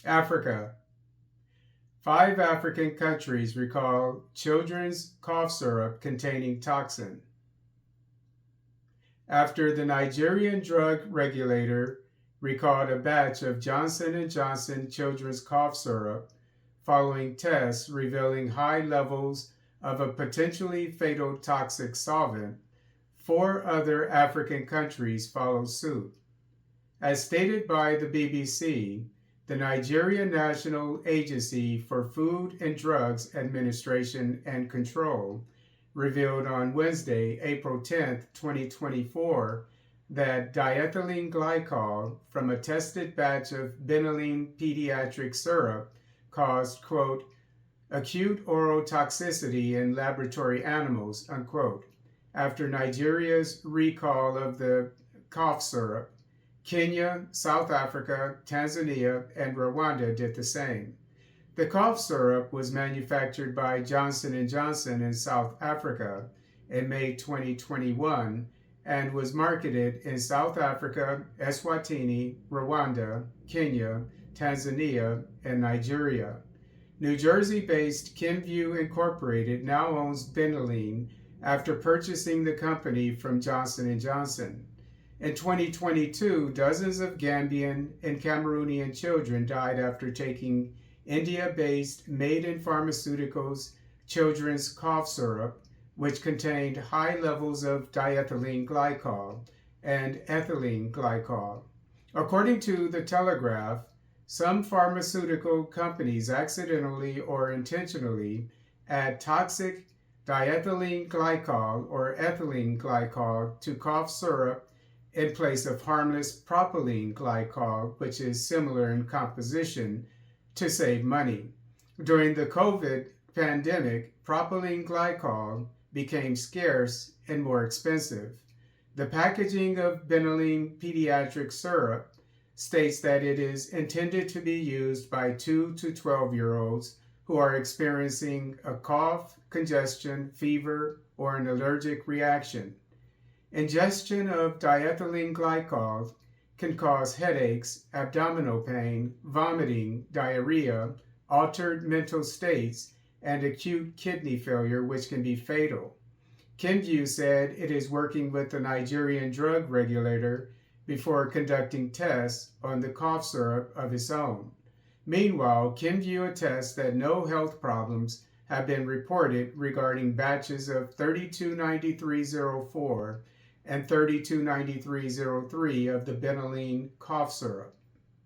Africa. 5 African countries recall children's cough syrup containing toxin. After the Nigerian drug regulator recalled a batch of Johnson & Johnson children's cough syrup following tests revealing high levels of a potentially fatal toxic solvent, 4 other African countries followed suit. As stated by the BBC, the Nigerian National Agency for Food and Drugs Administration and Control revealed on Wednesday, April 10, 2024, that diethylene glycol from a tested batch of Benylin pediatric syrup caused, quote, acute oral toxicity in laboratory animals, unquote, after Nigeria's recall of the cough syrup. Kenya, South Africa, Tanzania, and Rwanda did the same. The cough syrup was manufactured by Johnson & Johnson in South Africa in May 2021 and was marketed in South Africa, Eswatini, Rwanda, Kenya, Tanzania, and Nigeria. New Jersey-based Kenvue Incorporated now owns Benylin after purchasing the company from Johnson & Johnson. In 2022, dozens of Gambian and Cameroonian children died after taking India-based Maiden Pharmaceuticals children's cough syrup, which contained high levels of diethylene glycol and ethylene glycol. According to the Telegraph, some pharmaceutical companies accidentally or intentionally add toxic diethylene glycol or ethylene glycol to cough syrup in place of harmless propylene glycol, which is similar in composition, to save money. During the COVID pandemic, propylene glycol became scarce and more expensive. The packaging of Benylin pediatric syrup states that it is intended to be used by 2 to 12-year-olds who are experiencing a cough, congestion, fever, or an allergic reaction. Ingestion of diethylene glycol can cause headaches, abdominal pain, vomiting, diarrhea, altered mental states, and acute kidney failure, which can be fatal. Kenvue said it is working with the Nigerian drug regulator before conducting tests on the cough syrup of its own. Meanwhile, Kenvue attests that no health problems have been reported regarding batches of 329304 and 329303 of the Benylin cough syrup.